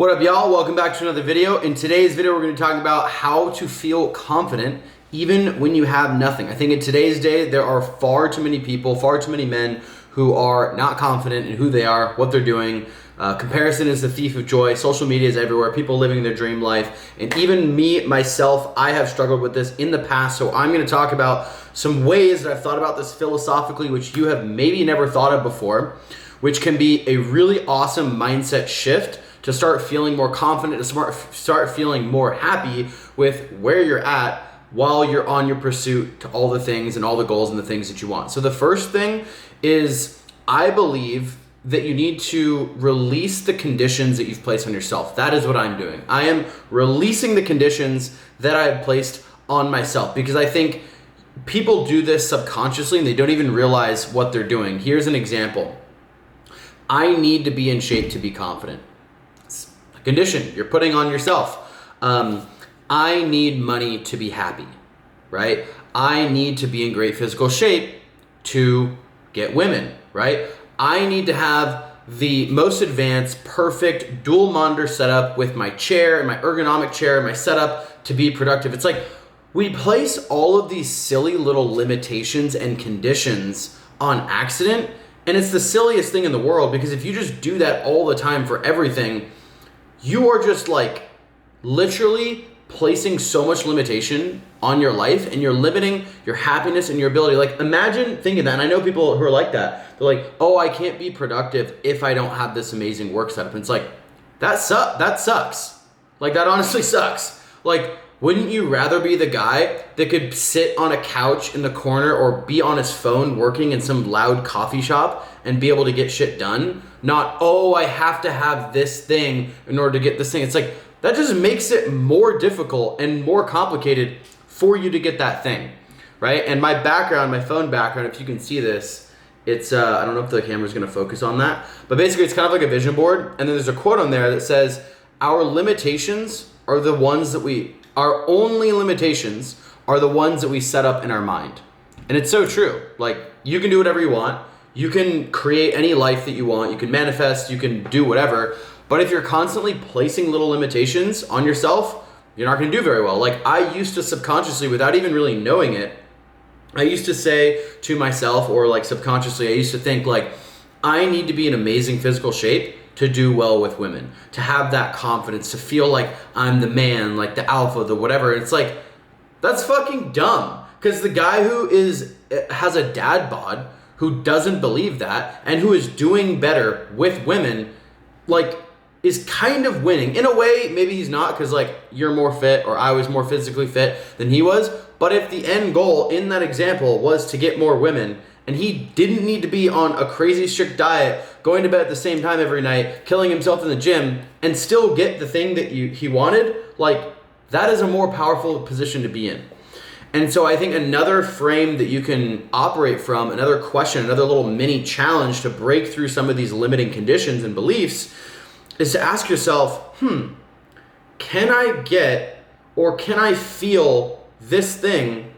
What up, y'all? Welcome back to another video. In today's video, we're going to talk about how to feel confident even when you have nothing. I think in today's day, there are far too many people, far too many men who are not confident in who they are, what they're doing. Comparison is the thief of joy. Social media is everywhere. People living their dream life. And even me, myself, I have struggled with this in the past. So I'm going to talk about some ways that I've thought about this philosophically, which you have maybe never thought of before, which can be a really awesome mindset shift to start feeling more confident, to start feeling more happy with where you're at while you're on your pursuit to all the things and all the goals and the things that you want. So the first thing is, I believe that you need to release the conditions that you've placed on yourself. That is what I'm doing. I am releasing the conditions that I have placed on myself, because I think people do this subconsciously and they don't even realize what they're doing. Here's an example. I need to be in shape to be confident. It's a condition you're putting on yourself. I need money to be happy, right? I need to be in great physical shape to get women, right? I need to have the most advanced, perfect dual monitor setup with my chair and my ergonomic chair and my setup to be productive. It's like we place all of these silly little limitations and conditions on accident. And it's the silliest thing in the world, because if you just do that all the time for everything, you are just like literally placing so much limitation on your life, and you're limiting your happiness and your ability. Like, imagine thinking that. And I know people who are like that. They're like, oh, I can't be productive if I don't have this amazing work setup. And it's like, that sucks. Like, that honestly sucks. Like, wouldn't you rather be the guy that could sit on a couch in the corner or be on his phone working in some loud coffee shop and be able to get shit done? Not, oh, I have to have this thing in order to get this thing. It's like, that just makes it more difficult and more complicated for you to get that thing, right? And my background, my phone background, if you can see this, it's, I don't know if the camera's gonna focus on that, but basically it's kind of like a vision board. And then there's a quote on there that says, our limitations are the ones that our only limitations are the ones that we set up in our mind. And it's so true. Like, you can do whatever you want. You can create any life that you want. You can manifest, you can do whatever. But if you're constantly placing little limitations on yourself, you're not gonna do very well. Like, I used to subconsciously, without even really knowing it, I used to say to myself, or like subconsciously, I used to think like, I need to be in amazing physical shape to do well with women, to have that confidence, to feel like I'm the man, like the alpha, the whatever. It's like, that's fucking dumb. Because the guy who has a dad bod, who doesn't believe that, and who is doing better with women, like, is kind of winning. In a way, maybe he's not, because like, you're more fit, or I was more physically fit than he was. But if the end goal in that example was to get more women, and he didn't need to be on a crazy strict diet, going to bed at the same time every night, killing himself in the gym, and still get the thing that he wanted, like, that is a more powerful position to be in. And so I think another frame that you can operate from, another question, another little mini challenge to break through some of these limiting conditions and beliefs, is to ask yourself, can I get, or can I feel this thing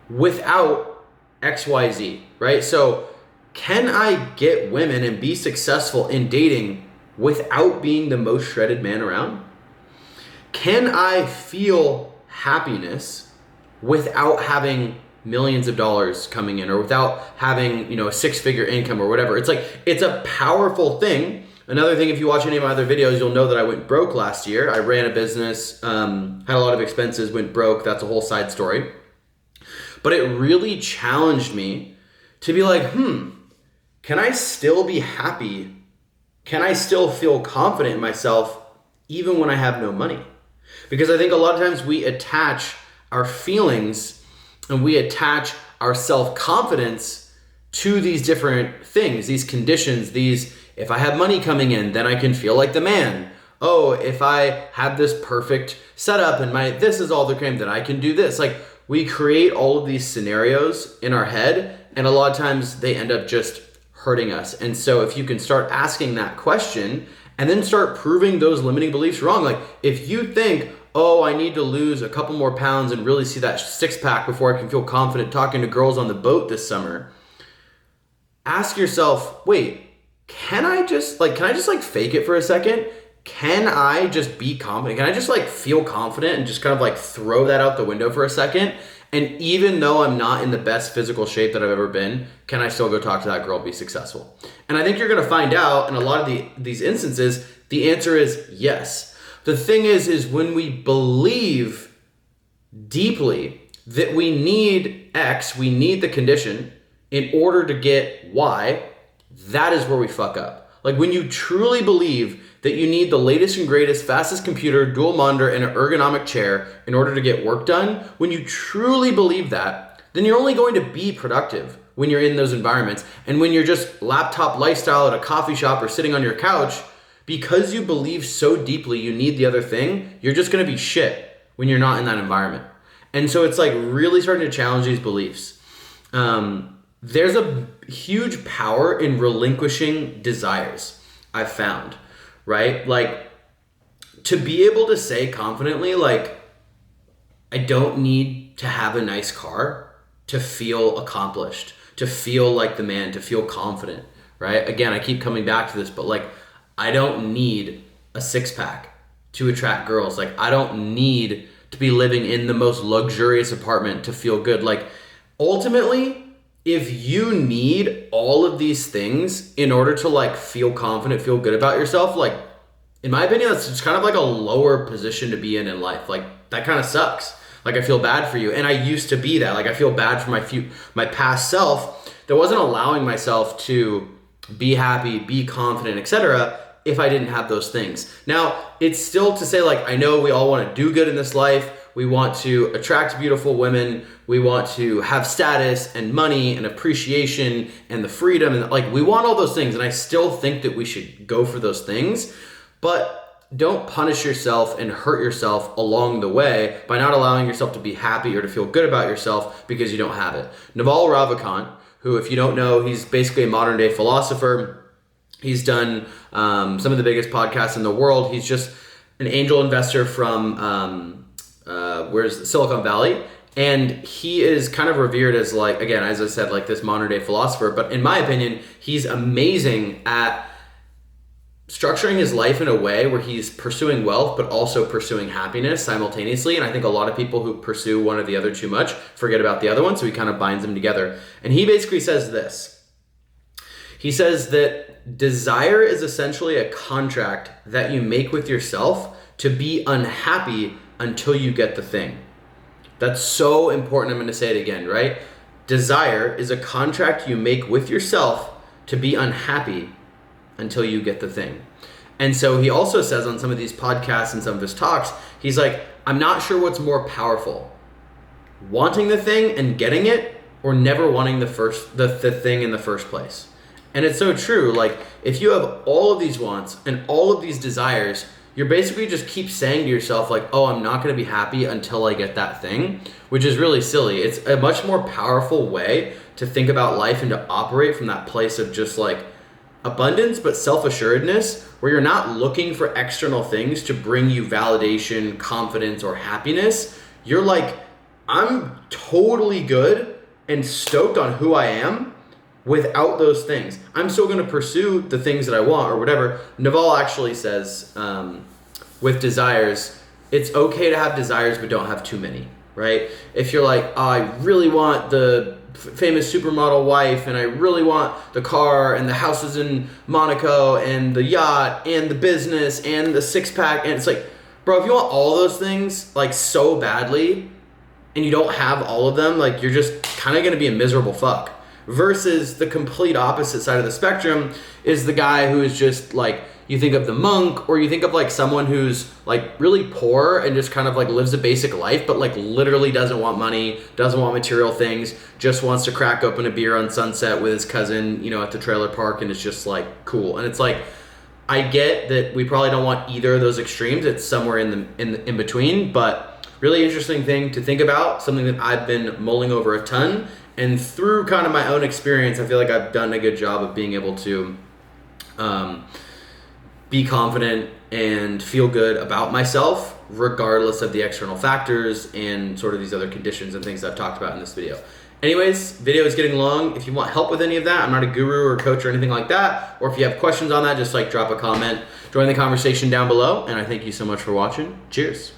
without XYZ, right? So can I get women and be successful in dating without being the most shredded man around? Can I feel happiness without having millions of dollars coming in, or without having, a six-figure income or whatever? It's like, it's a powerful thing. Another thing, if you watch any of my other videos, you'll know that I went broke last year. I ran a business, had a lot of expenses, went broke. That's a whole side story. But it really challenged me to be like, can I still be happy? Can I still feel confident in myself even when I have no money? Because I think a lot of times we attach our feelings and we attach our self-confidence to these different things, these conditions, if I have money coming in, then I can feel like the man. Oh, if I have this perfect setup and this is all the cream, then I can do this. Like, we create all of these scenarios in our head, and a lot of times they end up just hurting us. And so if you can start asking that question and then start proving those limiting beliefs wrong, like if you think, oh, I need to lose a couple more pounds and really see that six pack before I can feel confident talking to girls on the boat this summer, ask yourself, wait, can I just fake it for a second can I just be confident? Can I just like feel confident and just kind of like throw that out the window for a second? And even though I'm not in the best physical shape that I've ever been, can I still go talk to that girl and be successful? And I think you're gonna find out in a lot of these instances, the answer is yes. The thing is when we believe deeply that we need X, we need the condition in order to get Y, that is where we fuck up. Like when you truly believe that you need the latest and greatest, fastest computer, dual monitor, and an ergonomic chair in order to get work done, when you truly believe that, then you're only going to be productive when you're in those environments. And when you're just laptop lifestyle at a coffee shop or sitting on your couch, because you believe so deeply you need the other thing, you're just gonna be shit when you're not in that environment. And so it's like really starting to challenge these beliefs. There's a huge power in relinquishing desires, I've found, right? Like to be able to say confidently, like, I don't need to have a nice car to feel accomplished, to feel like the man, to feel confident, right? Again, I keep coming back to this, but like, I don't need a six pack to attract girls. Like, I don't need to be living in the most luxurious apartment to feel good. Like, ultimately, if you need all of these things in order to like feel confident, feel good about yourself, like in my opinion, that's just kind of like a lower position to be in life. Like that kind of sucks. Like I feel bad for you. And I used to be that. Like I feel bad for my past self that wasn't allowing myself to be happy, be confident, etc. if I didn't have those things. Now, it's still to say like, I know we all want to do good in this life. We want to attract beautiful women. We want to have status and money and appreciation and the freedom. And like, we want all those things. And I still think that we should go for those things, but don't punish yourself and hurt yourself along the way by not allowing yourself to be happy or to feel good about yourself because you don't have it. Naval Ravikant, who, if you don't know, he's basically a modern day philosopher. He's done some of the biggest podcasts in the world. He's just an angel investor from where's Silicon Valley, and he is kind of revered as like, again, as I said, like this modern day philosopher. But in my opinion, he's amazing at structuring his life in a way where he's pursuing wealth but also pursuing happiness simultaneously. And I think a lot of people who pursue one or the other too much forget about the other one, so he kind of binds them together. And he basically says this. He says that desire is essentially a contract that you make with yourself to be unhappy until you get the thing. That's so important. I'm going to say it again, right? Desire is a contract you make with yourself to be unhappy until you get the thing. And so he also says on some of these podcasts and some of his talks, he's like, I'm not sure what's more powerful, wanting the thing and getting it, or never wanting the thing in the first place. And it's so true. Like if you have all of these wants and all of these desires, you're basically just keep saying to yourself like, oh, I'm not going to be happy until I get that thing, which is really silly. It's a much more powerful way to think about life and to operate from that place of just like abundance, but self-assuredness, where you're not looking for external things to bring you validation, confidence, or happiness. You're like, I'm totally good and stoked on who I am without those things. I'm still going to pursue the things that I want or whatever. Naval actually says with desires, it's okay to have desires, but don't have too many, right? If you're like, oh, I really want the famous supermodel wife and I really want the car and the houses in Monaco and the yacht and the business and the six pack, and it's like, bro, if you want all those things like so badly and you don't have all of them, like you're just kind of going to be a miserable fuck. Versus the complete opposite side of the spectrum is the guy who is just like, you think of the monk, or you think of like someone who's like really poor and just kind of like lives a basic life, but like literally doesn't want money, doesn't want material things, just wants to crack open a beer on Sunset with his cousin, you know, at the trailer park, and it's just like cool. And it's like, I get that we probably don't want either of those extremes. It's somewhere in between, but really interesting thing to think about, something that I've been mulling over a ton. And through kind of my own experience, I feel like I've done a good job of being able to be confident and feel good about myself, regardless of the external factors and sort of these other conditions and things I've talked about in this video. Anyways, video is getting long. If you want help with any of that, I'm not a guru or coach or anything like that. Or if you have questions on that, just like drop a comment, join the conversation down below. And I thank you so much for watching. Cheers.